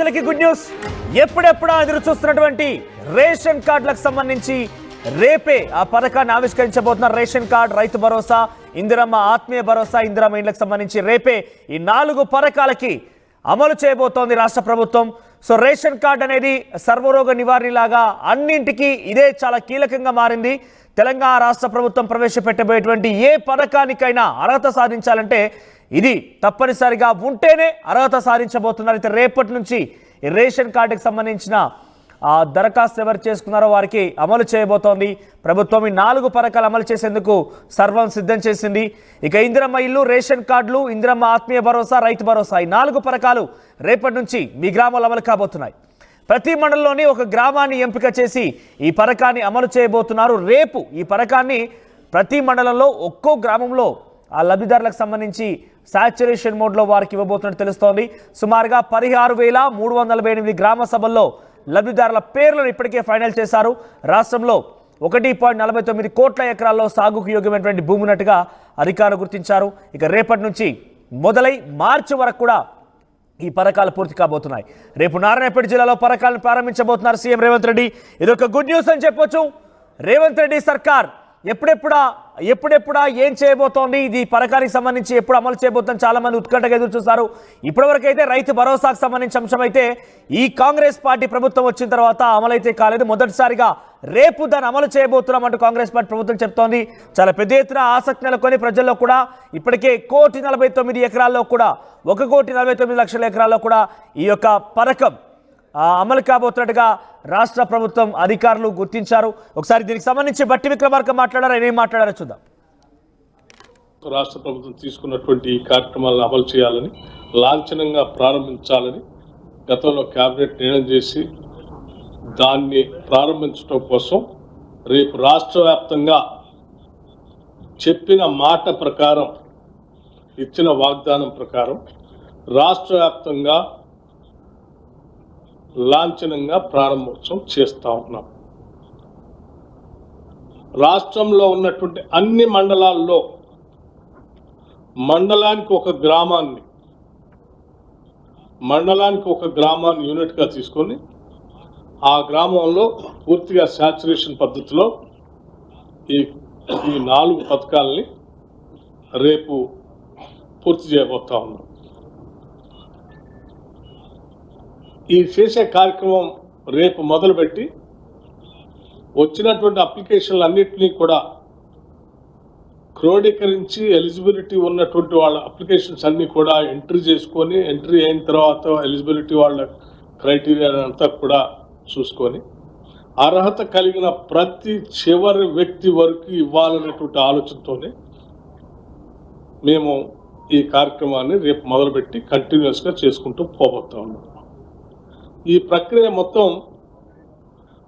ప్రజలకి good news. ఎప్పుడెప్పుడా ఎదురు చూస్తున్నటువంటి రేషన్ కార్డులకు సంబంధించి రేపే ఆ పథకాన్ని ఆవిష్కరించబోతున్నారు. రేషన్ కార్డు, రైతు భరోసా, ఇందిరమ్మ ఆత్మీయ భరోసా, ఇందిరమ్మ ఇండ్లకు సంబంధించి రేపే ఈ 4 పథకాలకి అమలు చేయబోతోంది రాష్ట్ర ప్రభుత్వం. సో రేషన్ కార్డు అనేది సర్వరోగ నివారణలాగా అన్నింటికీ ఇదే చాలా కీలకంగా మారింది. తెలంగాణ రాష్ట్ర ప్రభుత్వం ప్రవేశపెట్టబోయేటువంటి ఏ పథకానికైనా అర్హత సాధించాలంటే ఇది తప్పనిసరిగా ఉంటేనే అర్హత సాధించబోతున్నారు. అయితే రేపటి నుంచి ఈ రేషన్ కార్డుకి సంబంధించిన దరఖాస్తు ఎవరు చేసుకున్నారో వారికి అమలు చేయబోతోంది ప్రభుత్వం. ఈ 4 పథకాలు అమలు చేసేందుకు సర్వం సిద్ధం చేసింది. ఇక ఇందిరమ్మ ఇల్లు, రేషన్ కార్డులు, ఇందిరమ్మ ఆత్మీయ భరోసా, రైతు భరోసా, ఈ 4 పథకాలు రేపటి నుంచి మీ గ్రామంలో అమలు కాబోతున్నాయి. ప్రతి మండలంలోని ఒక గ్రామాన్ని ఎంపిక చేసి ఈ పథకాన్ని అమలు చేయబోతున్నారు. రేపు ఈ పథకాన్ని ప్రతి మండలంలో ఒక్కో గ్రామంలో ఆ లబ్ధిదారులకు సంబంధించి సాచురేషన్ మోడ్లో వారికి ఇవ్వబోతున్నట్టు తెలుస్తోంది. సుమారుగా 16,348 గ్రామ సభల్లో లబ్ధిదారుల పేర్లను ఇప్పటికే ఫైనల్ చేశారు. రాష్ట్రంలో 1.49 కోట్ల ఎకరాల్లో సాగుకు యోగ్యమైనటువంటి భూమి ఉన్నట్టుగా అధికారులు గుర్తించారు. ఇక రేపటి నుంచి మొదలై మార్చి వరకు కూడా ఈ పథకాలు పూర్తి కాబోతున్నాయి. రేపు నారాయణపేట జిల్లాలో పథకాలను ప్రారంభించబోతున్నారు సీఎం రేవంత్ రెడ్డి. ఇదొక గుడ్ న్యూస్ అని చెప్పొచ్చు. రేవంత్ రెడ్డి సర్కార్ ఎప్పుడెప్పుడా ఏం చేయబోతోంది, ఇది పథకానికి సంబంధించి ఎప్పుడు అమలు చేయబోతుందని చాలా మంది ఉత్కంఠగా ఎదురు చూస్తారు. ఇప్పటివరకు అయితే రైతు భరోసాకు సంబంధించిన అంశం అయితే ఈ కాంగ్రెస్ పార్టీ ప్రభుత్వం వచ్చిన తర్వాత అమలైతే కాలేదు. మొదటిసారిగా రేపు దాన్ని అమలు చేయబోతున్నామంటూ కాంగ్రెస్ పార్టీ ప్రభుత్వం చెప్తోంది. చాలా పెద్ద ఎత్తున ఆసక్తి నెలకొని ప్రజల్లో కూడా ఇప్పటికే 1,49 ఎకరాల్లో కూడా 1,49 లక్షల ఎకరాల్లో కూడా ఈ యొక్క పథకం అమలు కాబోతున్నట్టుగా రాష్ట్ర ప్రభుత్వం అధికారులు గుర్తించారు. ఒకసారి దీనికి సంబంధించి బట్టి విక్రమార్క మాట్లాడారు. ఆయన ఏం మాట్లాడారో చూద్దాం. రాష్ట్ర ప్రభుత్వం తీసుకున్నటువంటి ఈ కార్యక్రమాలను అమలు చేయాలని, లాంఛనంగా ప్రారంభించాలని గతంలో కేబినెట్ నిర్ణయం చేసి దాన్ని ప్రారంభించడం కోసం రేపు రాష్ట్ర వ్యాప్తంగా చెప్పిన మాట ప్రకారం, ఇచ్చిన వాగ్దానం ప్రకారం రాష్ట్ర వ్యాప్తంగా లాంఛనంగా ప్రారంభోత్సవం చేస్తూ ఉన్నాం. రాష్ట్రంలో ఉన్నటువంటి అన్ని మండలాల్లో మండలానికి ఒక గ్రామాన్ని యూనిట్గా తీసుకొని ఆ గ్రామంలో పూర్తిగా శాచురేషన్ పద్ధతిలో ఈ 4 పథకాలని రేపు పూర్తి చేయబోతా ఉన్నాం. ఈ చేసే కార్యక్రమం రేపు మొదలుపెట్టి వచ్చినటువంటి అప్లికేషన్లు అన్నింటినీ కూడా క్రోడీకరించి ఎలిజిబిలిటీ ఉన్నటువంటి వాళ్ళ అప్లికేషన్స్ అన్నీ కూడా ఎంట్రీ చేసుకొని, ఎంట్రీ అయిన తర్వాత ఎలిజిబిలిటీ వాళ్ళ క్రైటీరియా అంతా కూడా చూసుకొని అర్హత కలిగిన ప్రతి చివరి వ్యక్తి వరకు ఇవ్వాలనేటువంటి ఆలోచనతోనే మేము ఈ కార్యక్రమాన్ని రేపు మొదలుపెట్టి కంటిన్యూస్గా చేసుకుంటూ పోబోతా ఉన్నాం. ఈ ప్రక్రియ మొత్తం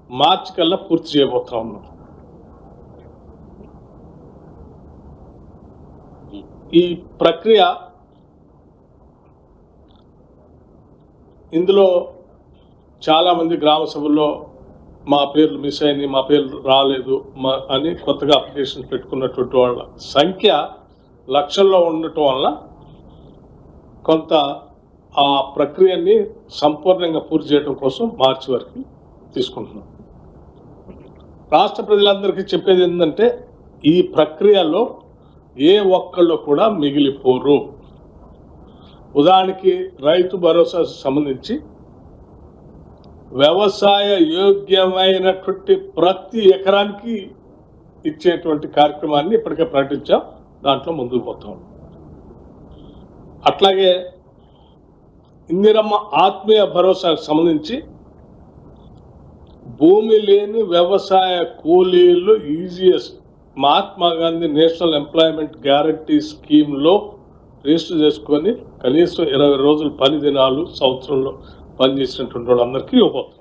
మార్చి కల్లా పూర్తి చేయబోతా ఉన్నాం. ఈ ప్రక్రియ ఇందులో చాలామంది గ్రామ సభల్లో మా పేర్లు మిస్ అయినాయి, మా పేర్లు రాలేదు అని కొత్తగా అప్లికేషన్ పెట్టుకున్నటువంటి వాళ్ళ సంఖ్య లక్షల్లో ఉండటం వల్ల కొంత ఆ ప్రక్రియని సంపూర్ణంగా పూర్తి చేయడం కోసం మార్చి వరకు తీసుకుంటున్నాం. రాష్ట్ర ప్రజలందరికీ చెప్పేది ఏంటంటే ఈ ప్రక్రియలో ఏ ఒక్కళ్ళు కూడా మిగిలిపోరు. ఉదాహరణకి రైతు భరోసా సంబంధించి వ్యవసాయ యోగ్యమైనటువంటి ప్రతి ఎకరానికి ఇచ్చేటువంటి కార్యక్రమాన్ని ఇప్పటికే ప్రకటించాం. దాంట్లో ముందుకు పోతాం. అట్లాగే ఇందిరమ్మ ఆత్మీయ భరోసాకు సంబంధించి భూమి లేని వ్యవసాయ కూలీలు EGS Mahatma Gandhi national employment guarantee స్కీమ్లో రిజిస్టర్ చేసుకొని కనీసం 20 రోజులు పని దినాలు సంవత్సరంలో పనిచేసినటువంటి వాళ్ళందరికీ ఇవ్వబోతాం.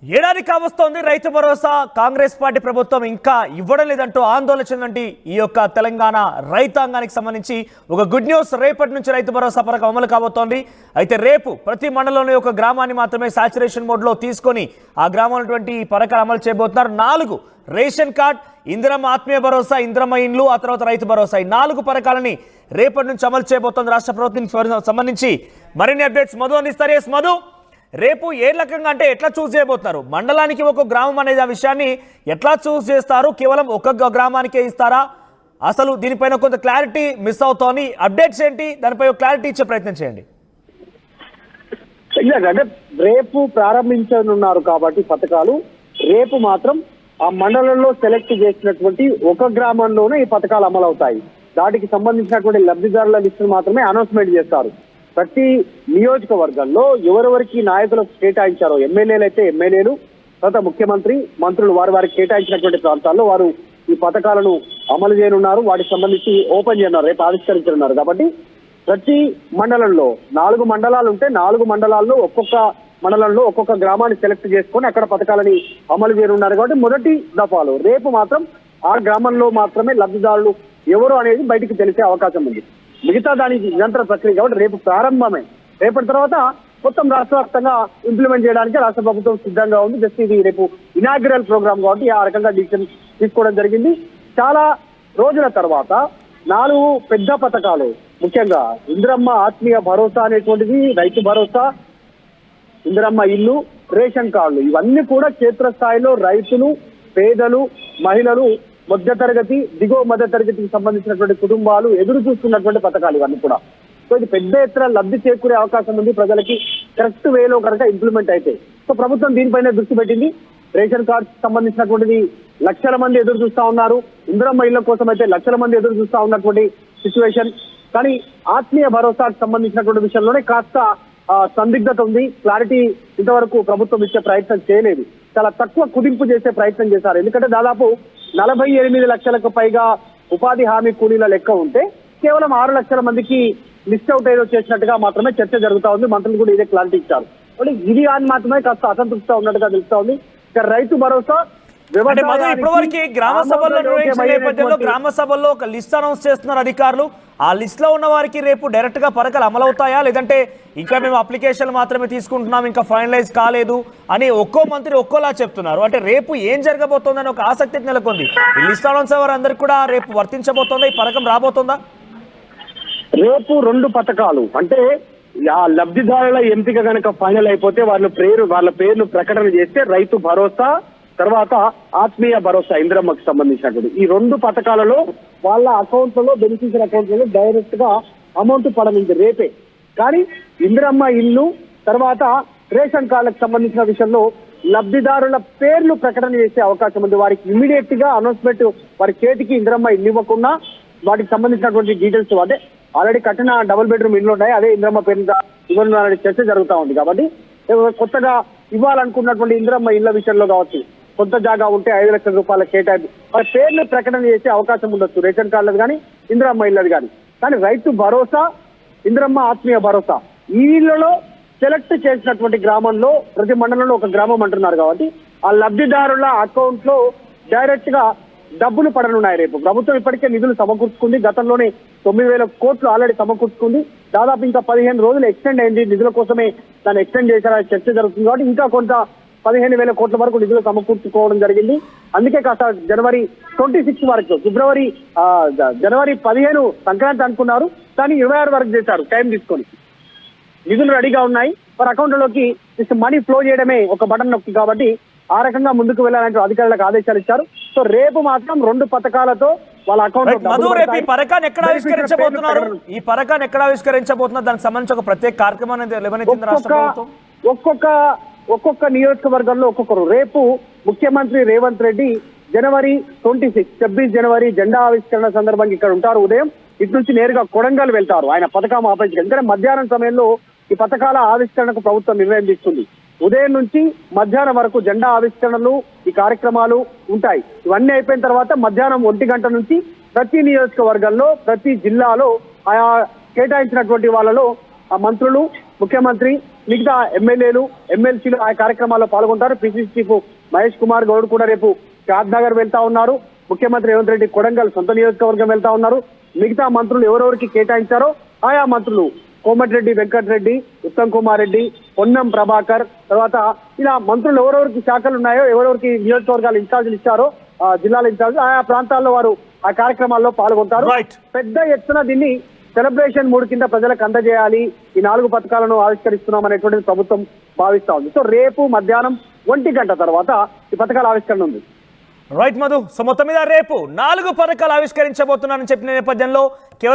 ఏడాది కావస్తోంది రైతు భరోసా కాంగ్రెస్ పార్టీ ప్రభుత్వం ఇంకా ఇవ్వడం లేదంటూ ఆందోళన చెందండి ఈ యొక్క తెలంగాణ రైతాంగానికి సంబంధించి ఒక గుడ్ న్యూస్. రేపటి నుంచి రైతు భరోసా పథకం అమలు కాబోతోంది. అయితే రేపు ప్రతి మండలంలోని ఒక గ్రామాన్ని మాత్రమే సాచురేషన్ మోడ్లో తీసుకొని ఆ గ్రామంలో ఈ పథకాలు అమలు చేయబోతున్నారు. 4 రేషన్ కార్డ్, ఇందిరమ్మ ఆత్మీయ భరోసా, ఇందిరమ్మ ఇండ్లు, ఆ తర్వాత రైతు భరోసా, ఈ 4 పథకాలని రేపటి నుంచి అమలు చేయబోతోంది రాష్ట్ర ప్రభుత్వానికి సంబంధించి మరిన్ని అప్డేట్స్ మధు అందిస్తారు. ఎస్ మధు, రేపు ఏ రకంగా అంటే ఎట్లా చూస్ చేయబోతున్నారు? మండలానికి ఒక గ్రామం అనేది ఆ విషయాన్ని ఎట్లా చూస్ చేస్తారు? కేవలం ఒక గ్రామానికే ఇస్తారా? అసలు దీనిపైన కొంత క్లారిటీ మిస్ అవుతోంది. అప్డేట్స్ ఏంటి, దానిపై ఒక క్లారిటీ ఇచ్చే ప్రయత్నం చేయండి. అంటే రేపు ప్రారంభించనున్నారు కాబట్టి పథకాలు రేపు మాత్రం ఆ మండలంలో సెలెక్ట్ చేసినటువంటి ఒక గ్రామంలోనే ఈ పథకాలు అమలు అవుతాయి. దానికి సంబంధించినటువంటి లబ్ధిదారుల లిస్టులు మాత్రమే అనౌన్స్మెంట్ చేస్తారు. ప్రతి నియోజకవర్గంలో ఎవరెవరికి నాయకులకు కేటాయించారో, ఎమ్మెల్యేలు అయితే ఎమ్మెల్యేలు, తర్వాత ముఖ్యమంత్రి, మంత్రులు వారికి కేటాయించినటువంటి ప్రాంతాల్లో వారు ఈ పథకాలను అమలు చేయనున్నారు. వాటికి సంబంధించి ఓపెన్ చేయనున్నారు, రేపు ఆవిష్కరించనున్నారు. కాబట్టి ప్రతి మండలంలో 4 మండలాలు ఉంటే 4 మండలాల్లో ఒక్కొక్క మండలంలో ఒక్కొక్క గ్రామాన్ని సెలెక్ట్ చేసుకొని అక్కడ పథకాలని అమలు చేయనున్నారు. కాబట్టి మొదటి దఫాలో రేపు మాత్రం ఆ గ్రామంలో మాత్రమే లబ్ధిదారులు ఎవరు అనేది బయటికి తెలిసే అవకాశం ఉంది. మిగతా దానికి నిరంతర ప్రక్రియ కాబట్టి రేపు ప్రారంభమే. రేపటి తర్వాత మొత్తం రాష్ట్ర వ్యాప్తంగా ఇంప్లిమెంట్ చేయడానికి రాష్ట్ర ప్రభుత్వం సిద్ధంగా ఉంది. జస్ట్ ఇది రేపు ఇనాగ్రల్ ప్రోగ్రామ్ కాబట్టి ఆ రకంగా డిసిషన్ తీసుకోవడం జరిగింది. చాలా రోజుల తర్వాత 4 పెద్ద పథకాలు, ముఖ్యంగా ఇందిరమ్మ ఆత్మీయ భరోసా అనేటువంటిది, రైతు భరోసా, ఇందిరమ్మ ఇల్లు, రేషన్ కార్డులు, ఇవన్నీ కూడా క్షేత్రస్థాయిలో రైతులు, పేదలు, మహిళలు, మధ్యతరగతి, దిగువ మధ్య తరగతికి సంబంధించినటువంటి కుటుంబాలు ఎదురు చూస్తున్నటువంటి పథకాలు ఇవన్నీ కూడా. సో ఇది పెద్ద ఎత్తున లబ్ధి చేకూరే అవకాశం ఉంది ప్రజలకి, కరెక్ట్ వేలో కనుక ఇంప్లిమెంట్ అయితే. సో ప్రభుత్వం దీనిపైన దృష్టి పెట్టింది. రేషన్ కార్డు సంబంధించినటువంటిది లక్షల మంది ఎదురు చూస్తా ఉన్నారు. ఇందిరమ్మ ఇళ్ల కోసం అయితే లక్షల మంది ఎదురు చూస్తా ఉన్నటువంటి సిచ్యువేషన్. కానీ ఆత్మీయ భరోసాకు సంబంధించినటువంటి విషయంలోనే కాస్త సందిగ్ధత ఉంది. క్లారిటీ ఇంతవరకు ప్రభుత్వం ఇచ్చే ప్రయత్నం చేయలేదు. చాలా తక్కువ కుదింపు చేసే ప్రయత్నం చేశారు. ఎందుకంటే దాదాపు 48 లక్షలకు పైగా ఉపాధి హామీ కూలీల లెక్క ఉంటే కేవలం 6 లక్షల మందికి లిస్ట్ అవుట్ ఏదో చేసినట్టుగా మాత్రమే చర్చ జరుగుతా ఉంది. మంత్రులు కూడా ఇదే క్లారిటీ ఇచ్చారు. ఇది అని మాత్రమే కాస్త అసంతృప్తిగా ఉన్నట్టుగా తెలుస్తా ఉంది. ఇక రైతు భరోసా, ఇప్పటివరకు గ్రామ సభల్లో నిర్వహించిన నేపథ్యంలో గ్రామ సభల్లో ఒక లిస్ట్ అనౌన్స్ చేస్తున్నారు అధికారులు. ఆ లిస్ట్ లో ఉన్న వారికి రేపు డైరెక్ట్ గా పథకాలు అమలవుతాయా, లేదంటే ఇంకా మేము అప్లికేషన్లు మాత్రమే తీసుకుంటున్నాం, ఇంకా ఫైనలైజ్ కాలేదు అని ఒక్కో మంత్రి ఒక్కోలా చెప్తున్నారు. అంటే రేపు ఏం జరగబోతోందని ఒక ఆసక్తి నెలకొంది. ఈ లిస్ట్ అనౌన్స్ వారందరికీ కూడా రేపు వర్తించబోతోందా, ఈ పథకం రాబోతోందా? రేపు 2 పథకాలు అంటే ఆ లబ్ధిదారుల ఎంపిక కనుక ఫైనల్ అయిపోతే వాళ్ళ పేర్లు ప్రకటన చేస్తే రైతు భరోసా, తర్వాత ఆత్మీయ భరోసా ఇందిరమ్మకు సంబంధించినటువంటి ఈ 2 పథకాలలో వాళ్ళ అకౌంట్లలో, బెనిఫిషియర్ అకౌంట్లలో డైరెక్ట్ గా అమౌంట్ పడనుంది రేపే. కానీ ఇందిరమ్మ ఇల్లు, తర్వాత రేషన్ కార్డులకు సంబంధించిన విషయంలో లబ్ధిదారుల పేర్లు ప్రకటన చేసే అవకాశం ఉంది. వారికి ఇమీడియట్ గా అనౌన్స్మెంట్ వారి చేతికి ఇందిరమ్మ ఇల్లు ఇవ్వకుండా వాటికి సంబంధించినటువంటి డీటెయిల్స్, అంటే ఆల్రెడీ కట్టిన డబుల్ బెడ్రూమ్ ఇల్లు ఉన్నాయి, అదే ఇందిరమ్మ పేరు ఇవ్వాలనే చర్చ జరుగుతూ ఉంది. కాబట్టి కొత్తగా ఇవ్వాలనుకున్నటువంటి ఇందిరమ్మ ఇళ్ల విషయంలో కావచ్చు, కొత్త జాగా ఉంటే 5 లక్షల రూపాయల కేటాయింపు వారి పేర్లు ప్రకటన చేసే అవకాశం ఉండొచ్చు, రేషన్ కార్డులకు కానీ ఇందిరమ్మ ఇళ్ళది కానీ. కానీ రైతు భరోసా, ఇందిరమ్మ ఆత్మీయ భరోసా ఈ ఇళ్లలో సెలెక్ట్ చేసినటువంటి గ్రామంలో ప్రతి మండలంలో ఒక గ్రామం అంటున్నారు కాబట్టి ఆ లబ్ధిదారుల అకౌంట్ లో డైరెక్ట్ గా డబ్బులు పడనున్నాయి. రేపు ప్రభుత్వం ఇప్పటికే నిధులు సమకూర్చుకుంది. గతంలోనే 9,000 కోట్లు ఆల్రెడీ సమకూర్చుకుంది. దాదాపు ఇంకా 15 రోజులు ఎక్స్టెండ్ అయింది. నిధుల కోసమే దాన్ని ఎక్స్టెండ్ చేశారని చర్చ జరుగుతుంది. కాబట్టి ఇంకా కొంత 15,000 కోట్ల వరకు నిధులు సమకూర్చుకోవడం జరిగింది. అందుకే కాస్త జనవరి 26 వరకు, జనవరి 15 సంక్రాంతి అనుకున్నారు, కానీ 26 వరకు చేశారు టైం తీసుకొని. నిధులు రెడీగా ఉన్నాయి, వారి అకౌంట్లలోకి మనీ ఫ్లో చేయడమే ఒక బటన్ నొక్కి. కాబట్టి ఆ రకంగా ముందుకు వెళ్లాలంటూ అధికారులకు ఆదేశాలు ఇచ్చారు. సో రేపు మాత్రం 2 పథకాలతో వాళ్ళ అకౌంట్ ఈ పథకాన్ని ఎక్కడ ఆవిష్కరించబోతున్నారు? ఈ పథకాన్ని ఎక్కడ ఆవిష్కరించబోతున్నారు? దానికి సంబంధించి ఒక ప్రత్యేక కార్యక్రమం ఒక్కొక్క నియోజకవర్గంలో ఒక్కొక్కరు. రేపు ముఖ్యమంత్రి రేవంత్ రెడ్డి జనవరి 26 జనవరి జెండా ఆవిష్కరణ సందర్భంగా ఇక్కడ ఉంటారు. ఉదయం ఇటు నుంచి నేరుగా కొడంగల్ వెళ్తారు. ఆయన పథకం ఆపేసి, ఎందుకంటే మధ్యాహ్నం సమయంలో ఈ పథకాల ఆవిష్కరణకు ప్రభుత్వం నిర్ణయం తీసుకుంది. ఉదయం నుంచి మధ్యాహ్నం వరకు జెండా ఆవిష్కరణలు, ఈ కార్యక్రమాలు ఉంటాయి. ఇవన్నీ అయిపోయిన తర్వాత మధ్యాహ్నం 1 గంట నుంచి ప్రతి నియోజకవర్గంలో, ప్రతి జిల్లాలో ఆయా కేటాయించినటువంటి వాళ్ళలో ఆ మంత్రులు, ముఖ్యమంత్రి, మిగతా ఎమ్మెల్యేలు, ఎమ్మెల్సీలు ఆ కార్యక్రమాల్లో పాల్గొంటారు. పిసిసి చీఫ్ మహేష్ కుమార్ గౌడ్ కూడా రేపు షాద్ నగర్ వెళ్తా ఉన్నారు. ముఖ్యమంత్రి రేవంత్ రెడ్డి కొడంగల్ సొంత నియోజకవర్గం వెళ్తా ఉన్నారు. మిగతా మంత్రులు ఎవరెవరికి కేటాయించారో ఆయా మంత్రులు కోమటిరెడ్డి వెంకటరెడ్డి, ఉత్తమ్ కుమార్ రెడ్డి, పొన్నం ప్రభాకర్, తర్వాత ఇలా మంత్రులు ఎవరెవరికి శాఖలు ఉన్నాయో, ఎవరెవరికి నియోజకవర్గాలు ఇన్ఛార్జీలు ఇచ్చారో, జిల్లాల ఇన్ఛార్జ్ ఆయా ప్రాంతాల్లో వారు ఆ కార్యక్రమాల్లో పాల్గొంటారు. పెద్ద ఎత్తున దీన్ని సెలబ్రేషన్ మూడు కింద ప్రజలకు అందజేయాలి, ఈ 4 పథకాలను ఆవిష్కరిస్తున్నాం అనేటువంటిది ప్రభుత్వం భావిస్తా ఉంది. సో రేపు మధ్యాహ్నం 1 గంట తర్వాత ఈ పథకాల ఆవిష్కరణ ఉంది. రైట్ మధు, సో మొత్తం మీద రేపు 4 పథకాలు ఆవిష్కరించబోతున్నారని చెప్పిన నేపథ్యంలో కేవలం